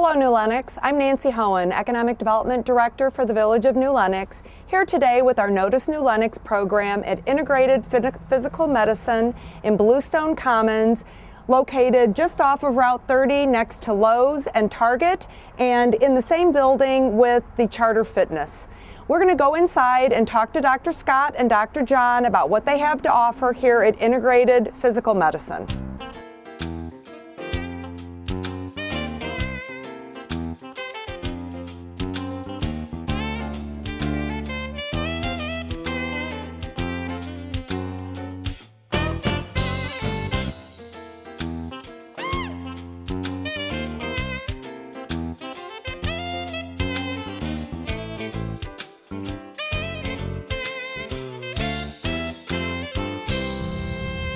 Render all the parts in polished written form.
Hello, New Lenox. I'm Nancy Hoehn, Economic Development Director for the Village of New Lenox, here today with our Notice New Lenox program at Integrated Physical Medicine in Bluestone Commons, located just off of Route 30 next to Lowe's and Target, and in the same building with the Charter Fitness. We're going to go inside and talk to Dr. Scott and Dr. John about what they have to offer here at Integrated Physical Medicine.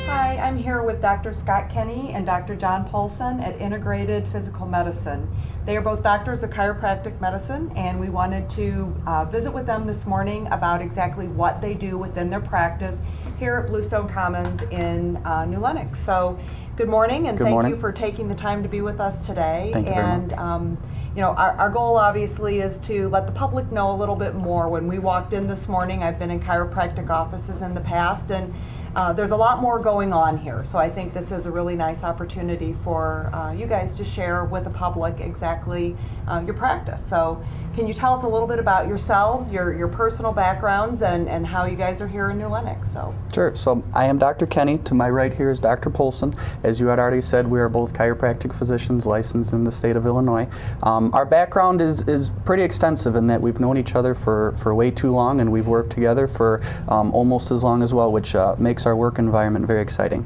Hi, I'm here with Dr. Scott Kenny and Dr. John Paulson at Integrated Physical Medicine. They are both doctors of chiropractic medicine, and we wanted to visit with them this morning about exactly what they do within their practice here at Bluestone Commons in New Lenox. So, good morning, and thank you for taking the time to be with us today. Thank you very much. You know, our goal obviously is to let the public know a little bit more. When we walked in this morning, I've been in chiropractic offices in the past, and there's a lot more going on here. So I think this is a really nice opportunity for you guys to share with the public exactly your practice. So can you tell us a little bit about yourselves, your personal backgrounds, and how you guys are here in New Lenox? Sure. So I am Dr. Kenny. To my right here is Dr. Paulson. As you had already said, we are both chiropractic physicians licensed in the state of Illinois. Our background is pretty extensive in that we've known each other for way too long, and we've worked together for almost as long as well, which makes our work environment very exciting.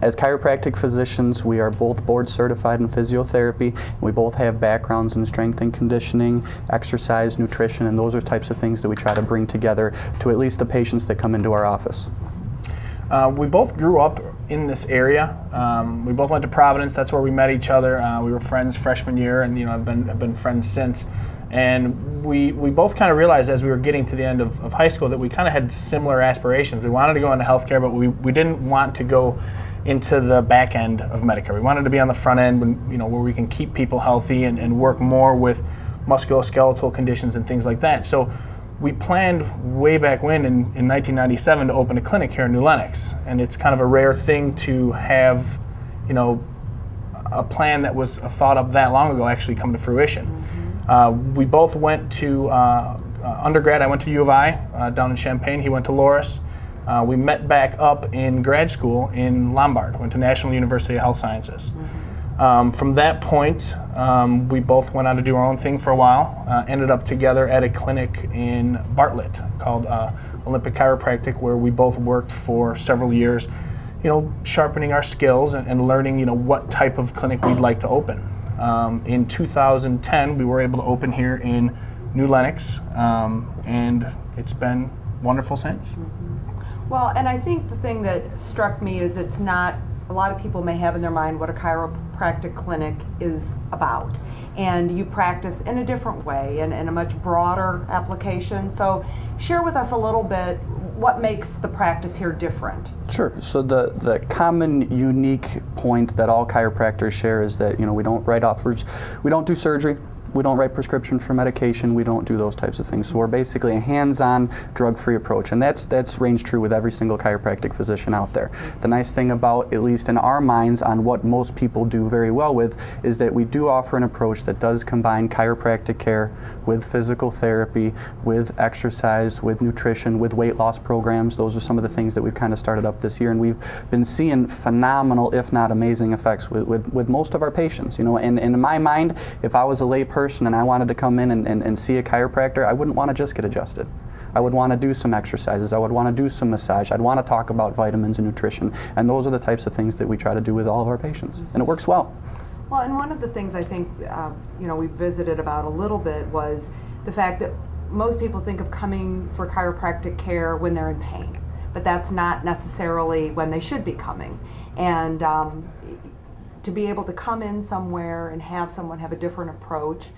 As chiropractic physicians, we are both board certified in physiotherapy. We both have backgrounds in strength and conditioning, exercise, nutrition, and those are types of things that we try to bring together to at least the patients that come into our office. We both grew up in this area. We both went to Providence. That's where we met each other. We were friends freshman year, and have been friends since. And we both kind of realized as we were getting to the end of high school that we kind of had similar aspirations. We wanted to go into healthcare, but we didn't want to go into the back end of Medicare. We wanted to be on the front end, where we can keep people healthy and work more with musculoskeletal conditions and things like that. So we planned way back when in 1997 to open a clinic here in New Lenox. And it's kind of a rare thing to have, a plan that was thought up that long ago actually come to fruition. Mm-hmm. We both went to undergrad. I went to U of I down in Champaign. He went to Loris. We met back up in grad school in Lombard. Went to National University of Health Sciences. Mm-hmm. From that point, we both went on to do our own thing for a while. Ended up together at a clinic in Bartlett called Olympic Chiropractic, where we both worked for several years, sharpening our skills and learning, what type of clinic we'd like to open. In 2010, we were able to open here in New Lenox, and it's been wonderful since. Mm-hmm. Well, and I think the thing that struck me is it's not, a lot of people may have in their mind what a chiropractic clinic is about. And you practice in a different way and in a much broader application. So share with us a little bit what makes the practice here different. Sure. So the common unique point that all chiropractors share is that we don't we don't do surgery. We don't write prescriptions for medication. We don't do those types of things. So we're basically a hands-on, drug-free approach, and that's rings true with every single chiropractic physician out there. The nice thing about, at least in our minds, on what most people do very well with, is that we do offer an approach that does combine chiropractic care with physical therapy, with exercise, with nutrition, with weight loss programs. Those are some of the things that we've kind of started up this year, and we've been seeing phenomenal, if not amazing, effects with most of our patients. And in my mind, if I was a lay person and I wanted to come in and see a chiropractor, I wouldn't want to just get adjusted. I would want to do some exercises. I would want to do some massage. I'd want to talk about vitamins and nutrition. And those are the types of things that we try to do with all of our patients. And it works well. Well, and one of the things I think we visited about a little bit was the fact that most people think of coming for chiropractic care when they're in pain. But that's not necessarily when they should be coming. And to be able to come in somewhere and have someone have a different approach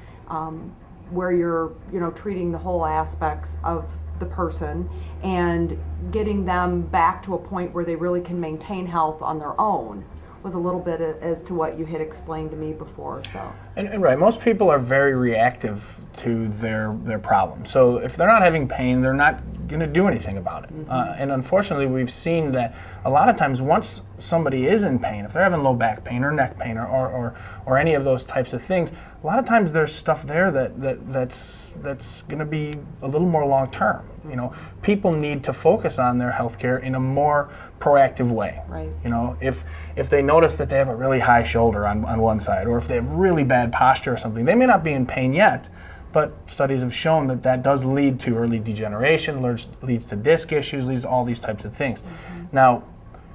where you're treating the whole aspects of the person and getting them back to a point where they really can maintain health on their own was a little bit as to what you had explained to me before. So. And right, most people are very reactive to their problem. So if they're not having pain, they're not going to do anything about it. And unfortunately, we've seen that a lot of times once somebody is in pain, if they're having low back pain or neck pain or any of those types of things, a lot of times there's stuff there that's going to be a little more long term. You know, people need to focus on their healthcare in a more proactive way. Right. You know, if they notice that they have a really high shoulder on one side, or if they have really bad posture or something, they may not be in pain yet, but studies have shown that that does lead to early degeneration, leads to disc issues, leads to all these types of things. Now,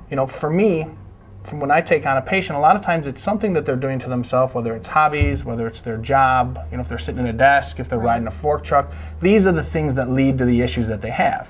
you know, for me, from when I take on a patient, a lot of times it's something that they're doing to themselves, whether it's hobbies, whether it's their job, you know, if they're sitting in a desk, if they're riding a fork truck. These are the things that lead to the issues that they have.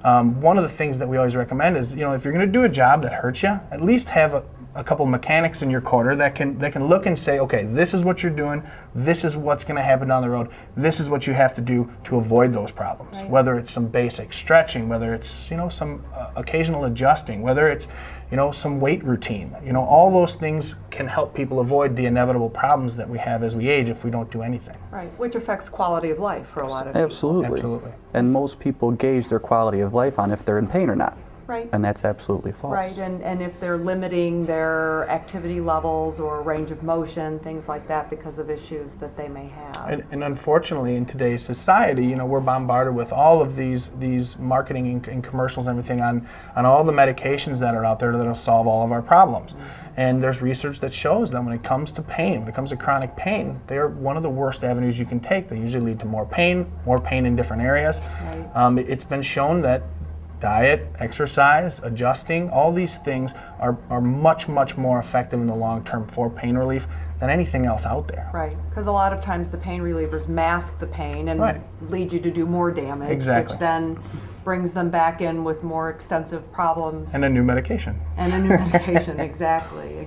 One of the things that we always recommend is, you know, if you're going to do a job that hurts you, at least have a couple mechanics in your corner that can look and say, okay, this is what you're doing, this is what's going to happen down the road, this is what you have to do to avoid those problems. Right. Whether it's some basic stretching, whether it's, you know, some occasional adjusting, whether it's, you know, some weight routine. You know, all those things can help people avoid the inevitable problems that we have as we age if we don't do anything. Right, which affects quality of life for a lot of people. Absolutely. And most people gauge their quality of life on if they're in pain or not. Right. And that's absolutely false. Right, and if they're limiting their activity levels or range of motion, things like that, because of issues that they may have. And unfortunately, in today's society, you know, we're bombarded with all of these marketing and commercials and everything on all the medications that are out there that'll solve all of our problems. And there's research that shows that when it comes to pain, when it comes to chronic pain, they're one of the worst avenues you can take. They usually lead to more pain in different areas. Right. It's been shown that diet, exercise, adjusting, all these things are much, much more effective in the long term for pain relief than anything else out there. Right, because a lot of times the pain relievers mask the pain and lead you to do more damage, Exactly. which then brings them back in with more extensive problems. And a new medication. And a new medication, exactly.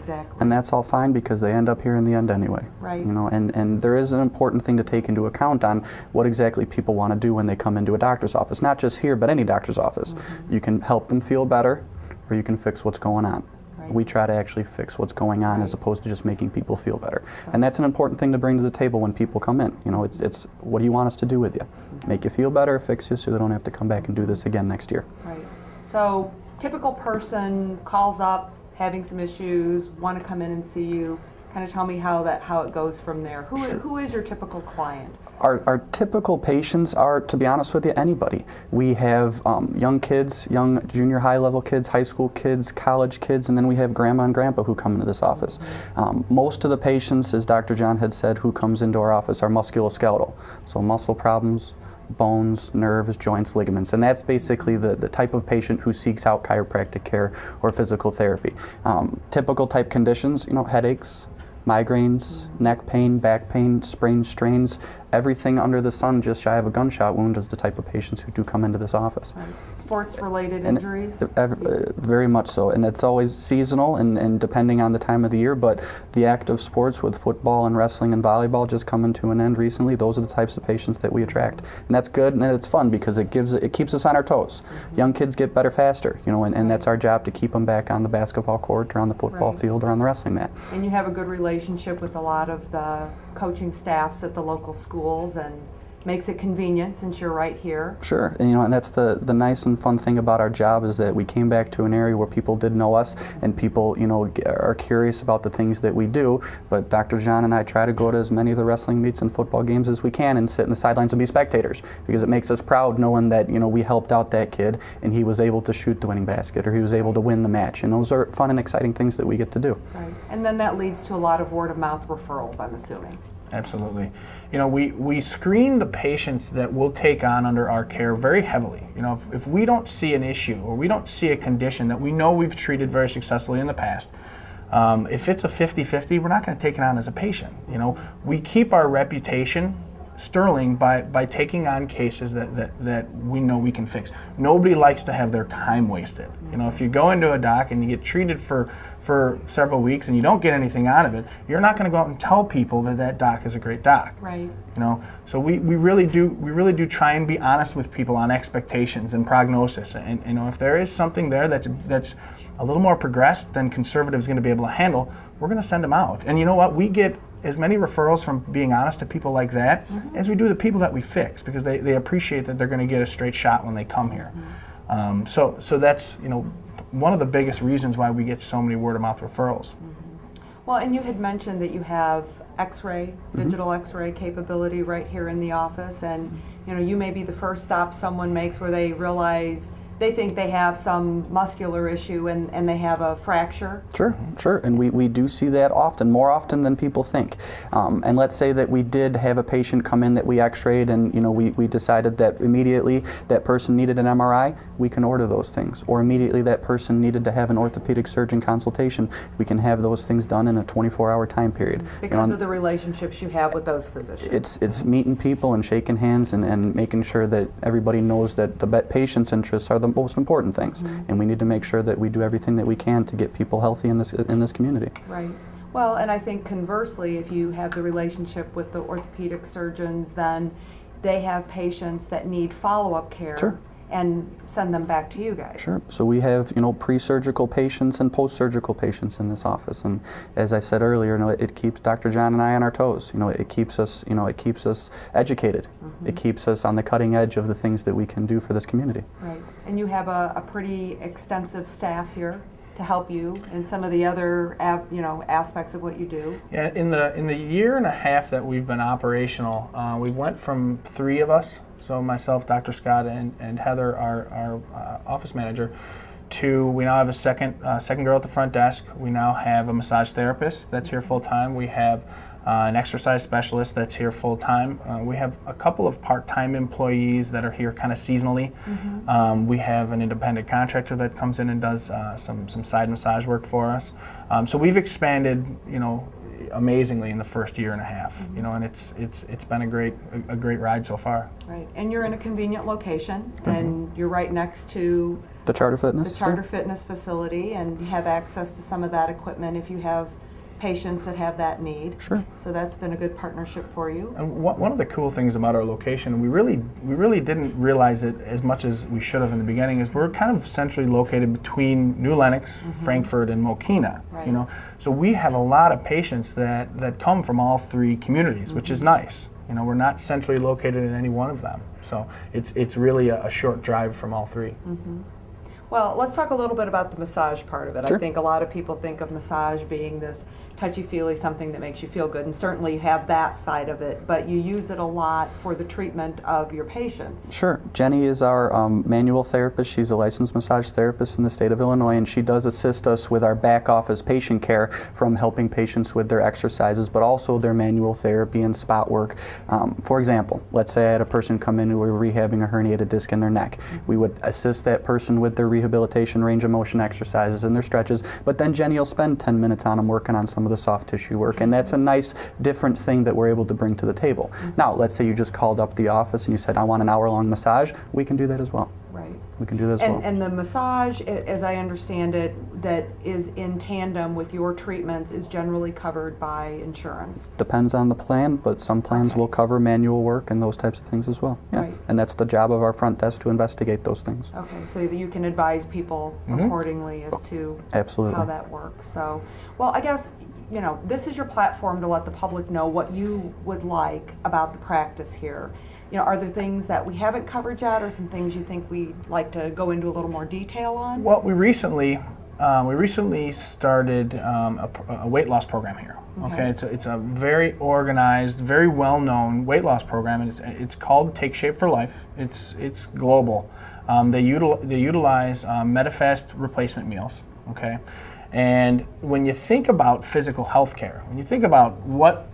And that's all fine because they end up here in the end anyway. Right. You know, and there is an important thing to take into account on what exactly people want to do when they come into a doctor's office. Not just here, but any doctor's office. You can help them feel better, or you can fix what's going on. Right. We try to actually fix what's going on as opposed to just making people feel better. And that's an important thing to bring to the table when people come in. You know, it's what do you want us to do with you? Make you feel better, fix you so they don't have to come back and do this again next year. Right. So, typical person calls up, having some issues, want to come in and see you. Kind of tell me how it goes from there. Who is your typical client? Our typical patients are, to be honest with you, anybody. We have young kids, young junior high level kids, high school kids, college kids, and then we have grandma and grandpa who come into this office. Most of the patients, as Dr. John had said, who comes into our office are musculoskeletal. So muscle problems, bones, nerves, joints, ligaments, and that's basically the type of patient who seeks out chiropractic care or physical therapy. Typical type conditions, you know, headaches, migraines, neck pain, back pain, sprains, strains, everything under the sun just shy of a gunshot wound is the type of patients who do come into this office. Right. Sports-related injuries? Very much so, and it's always seasonal and depending on the time of the year, but the active sports with football and wrestling and volleyball just coming to an end recently, those are the types of patients that we attract. And that's good and it's fun because it keeps us on our toes. Young kids get better faster, you know, and that's our job to keep them back on the basketball court or on the football field or on the wrestling mat. And you have a good relationship with a lot of the coaching staffs at the local schools and makes it convenient since you're right here. Sure, and, you know, and that's the nice and fun thing about our job is that we came back to an area where people did know us and people, you know, are curious about the things that we do. But Dr. John and I try to go to as many of the wrestling meets and football games as we can and sit in the sidelines and be spectators because it makes us proud knowing that, you know, we helped out that kid and he was able to shoot the winning basket or he was able to win the match. And those are fun and exciting things that we get to do. Right, and then that leads to a lot of word-of-mouth referrals, I'm assuming. Absolutely. You know, we screen the patients that we'll take on under our care very heavily. You know, if we don't see an issue or we don't see a condition that we know we've treated very successfully in the past, if it's a 50-50, we're not going to take it on as a patient. You know, we keep our reputation sterling by taking on cases that we know we can fix. Nobody likes to have their time wasted. You know, if you go into a doc and you get treated for several weeks and you don't get anything out of it, you're not going to go out and tell people that doc is a great doc. Right. You know, so we really do try and be honest with people on expectations and prognosis. And you know, if there is something there that's a little more progressed than conservative is going to be able to handle, we're going to send them out. And you know what? We get as many referrals from being honest to people like that as we do the people that we fix, because they appreciate that they're going to get a straight shot when they come here. So that's, you know, one of the biggest reasons why we get so many word of mouth referrals. Well, and you had mentioned that you have X-ray, digital X-ray capability right here in the office, and you know, you may be the first stop someone makes where they realize they think they have some muscular issue and they have a fracture. Sure, and we do see that often, more often than people think. And let's say that we did have a patient come in that we x-rayed, and you know, we decided that immediately that person needed an MRI, we can order those things. Or immediately that person needed to have an orthopedic surgeon consultation, we can have those things done in a 24-hour time period. Because of the relationships you have with those physicians. It's meeting people and shaking hands and making sure that everybody knows that the patient's interests are the most important things, and we need to make sure that we do everything that we can to get people healthy in this community. Right. Well, and I think conversely, if you have the relationship with the orthopedic surgeons, then they have patients that need follow-up care. Sure. And send them back to you guys. Sure. So we have, you know, pre-surgical patients and post-surgical patients in this office, and as I said earlier, you know, it keeps Dr. John and I on our toes. You know, it keeps us, educated. It keeps us on the cutting edge of the things that we can do for this community. Right. And you have a pretty extensive staff here to help you in some of the other aspects of what you do. Yeah, in the year and a half that we've been operational, we went from 3 of us. So myself, Dr. Scott, and Heather, our office manager, we now have a second girl at the front desk. We now have a massage therapist that's here full time. We have an exercise specialist that's here full time. We have a couple of part-time employees that are here kind of seasonally. We have an independent contractor that comes in and does some side massage work for us. So we've expanded, you know, amazingly in the first year and a half, you know, and it's been a great ride so far. Right, and you're in a convenient location, and you're right next to the Charter Fitness. The Charter Fitness facility, and you have access to some of that equipment if you have patients that have that need. Sure. So that's been a good partnership for you. And one of the cool things about our location, we really didn't realize it as much as we should have in the beginning, is we're kind of centrally located between New Lenox, Frankfort, and Mokina. Right. You know, so we have a lot of patients that come from all 3 communities, which is nice. You know, we're not centrally located in any one of them, so it's really a short drive from all 3. Well, let's talk a little bit about the massage part of it. Sure. I think a lot of people think of massage being this touchy-feely, something that makes you feel good, and certainly you have that side of it, but you use it a lot for the treatment of your patients. Sure. Jenny is our manual therapist. She's a licensed massage therapist in the state of Illinois, and she does assist us with our back office patient care, from helping patients with their exercises, but also their manual therapy and spot work. For example, let's say I had a person come in who were rehabbing a herniated disc in their neck. We would assist that person with their rehabilitation range of motion exercises and their stretches, but then Jenny will spend 10 minutes on them working on some of the soft tissue work, and that's a nice different thing that we're able to bring to the table. Now, let's say you just called up the office and you said, I want an hour-long massage. We can do that as well. Right. We can do that as well. And the massage, as I understand it, that is in tandem with your treatments is generally covered by insurance. Depends on the plan, but some plans will cover manual work and those types of things as well. Yeah. Right. And that's the job of our front desk, to investigate those things. Okay, so that you can advise people accordingly as to Absolutely. how that works. So, well, I guess, you know, this is your platform to let the public know what you would like about the practice here. You know, are there things that we haven't covered yet, or some things you think we'd like to go into a little more detail on? Well, we recently started a weight loss program here. Okay, it's a very organized, very well-known weight loss program, and it's called Take Shape for Life. It's global. They utilize Medifast replacement meals. Okay, and when you think about physical health care, when you think about what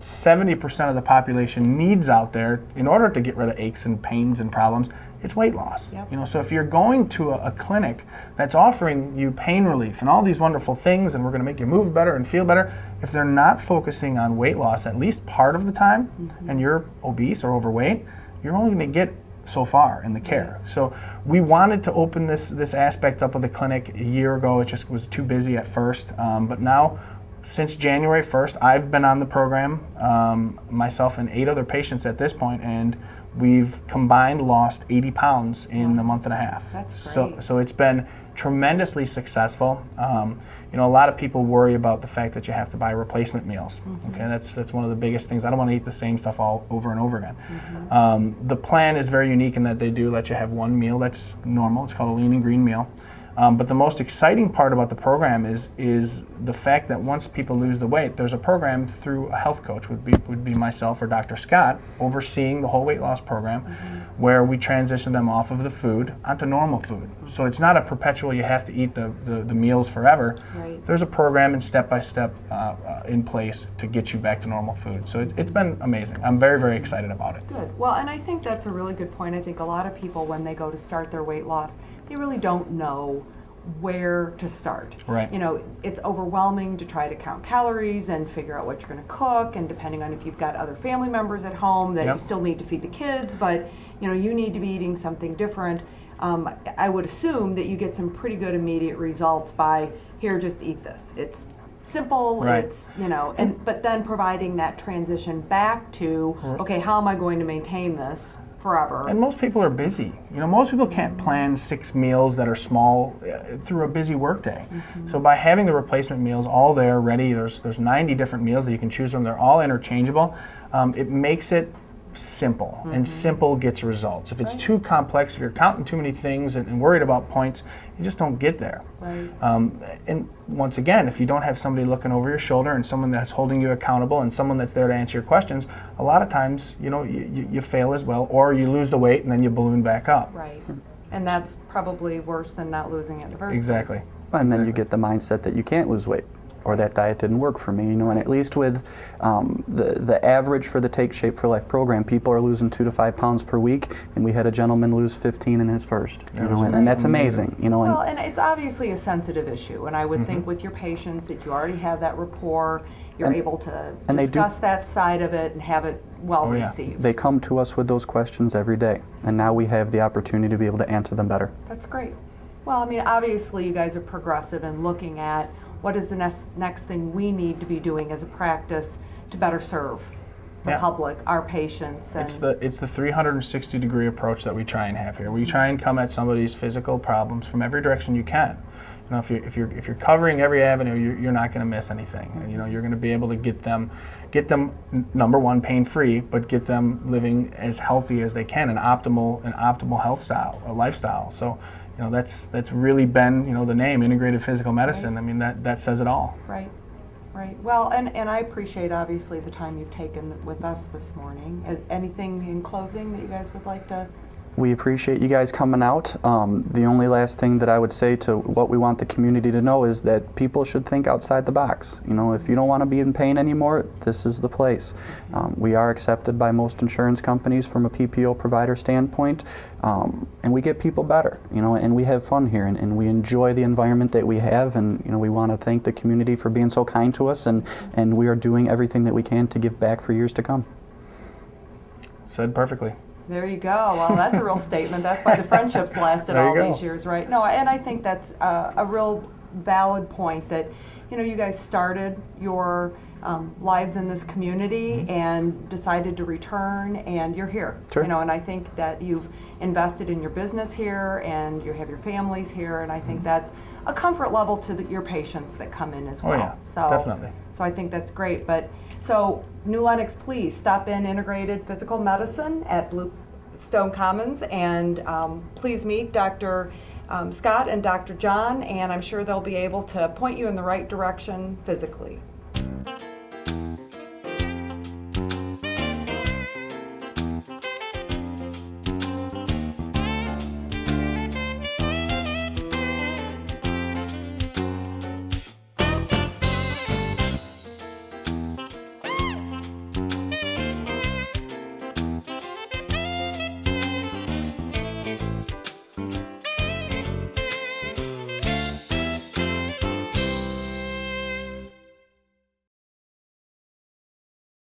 70% of the population needs out there in order to get rid of aches and pains and problems, it's weight loss. Yep. You know, so if you're going to a clinic that's offering you pain relief and all these wonderful things, and we're going to make you move better and feel better, if they're not focusing on weight loss at least part of the time, and you're obese or overweight, you're only going to get so far in the care. So we wanted to open this aspect up of the clinic a year ago. It just was too busy at first, but now, since January 1st, I've been on the program, myself and 8 other patients at this point, and we've combined lost 80 pounds in a month and a half. That's great. So it's been tremendously successful. You know, a lot of people worry about the fact that you have to buy replacement meals. Okay, that's one of the biggest things. I don't want to eat the same stuff all over and over again. The plan is very unique in that they do let you have one meal that's normal. It's called a lean and green meal. But the most exciting part about the program is the fact that once people lose the weight, there's a program through a health coach, would be myself or Dr. Scott, overseeing the whole weight loss program, where we transition them off of the food onto normal food. So it's not a perpetual, you have to eat the meals forever. Right. There's a program and step-by-step in place to get you back to normal food. So it's been amazing. I'm very, very excited about it. Good. Well, and I think that's a really good point. I think a lot of people, when they go to start their weight loss, they really don't know where to start. Right. You know, it's overwhelming to try to count calories and figure out what you're going to cook, and depending on if you've got other family members at home that you still need to feed the kids, but you know, you need to be eating something different. I would assume that you get some pretty good immediate results by, here, just eat this. It's simple, Right. it's, you know, but then providing that transition back to, okay, how am I going to maintain this forever? And most people are busy. You know, most people can't plan 6 meals that are small through a busy workday. So by having the replacement meals all there ready, there's 90 different meals that you can choose from. They're all interchangeable. It makes it simple, and simple gets results. If it's too complex, if you're counting too many things and worried about points, you just don't get there. Right. And once again, if you don't have somebody looking over your shoulder and someone that's holding you accountable and someone that's there to answer your questions, a lot of times, you know, you fail as well, or you lose the weight and then you balloon back up. Right. And that's probably worse than not losing it in the first Exactly. place. And then you get the mindset that you can't lose weight, or that diet didn't work for me, you know. And at least with the average for the Take Shape for Life program, people are losing 2 to 5 pounds per week, and we had a gentleman lose 15 in his first, you know, and that's amazing, you know. Well, and it's obviously a sensitive issue, and I would think with your patients that you already have that rapport, you're able to discuss that side of it and have it well received. They come to us with those questions every day, and now we have the opportunity to be able to answer them better. That's great. Well, I mean, obviously you guys are progressive in looking at what is the next thing we need to be doing as a practice to better serve the public, our patients. And It's the 360-degree approach that we try and have here. We try and come at somebody's physical problems from every direction you can. You know, if you're covering every avenue, you're not going to miss anything. And, you know, you're going to be able to get them number one, pain-free, but get them living as healthy as they can, an optimal health style, a lifestyle. So, you know, that's really been, you know, the name Integrated Physical Medicine. Right. I mean, that says it all. Right. Well, and I appreciate obviously the time you've taken with us this morning. Anything in closing that you guys would like to? We appreciate you guys coming out. The only last thing that I would say to what we want the community to know is that people should think outside the box. You know, if you don't want to be in pain anymore, this is the place. We are accepted by most insurance companies from a PPO provider standpoint, and we get people better, you know, and we have fun here, and we enjoy the environment that we have, and, you know, we want to thank the community for being so kind to us, and we are doing everything that we can to give back for years to come. Said perfectly. There you go. Well, that's a real statement. That's why the friendships lasted all these years, right? No, and I think that's a real valid point that, you know, you guys started your lives in this community and decided to return, and you're here. Sure. You know, and I think that you've invested in your business here, and you have your families here, and I think that's a comfort level to your patients that come in as well. Oh yeah, so, definitely. So I think that's great. But so New Lenox, please stop in Integrated Physical Medicine at Bluestone Commons, and please meet Dr. Scott and Dr. John, and I'm sure they'll be able to point you in the right direction physically.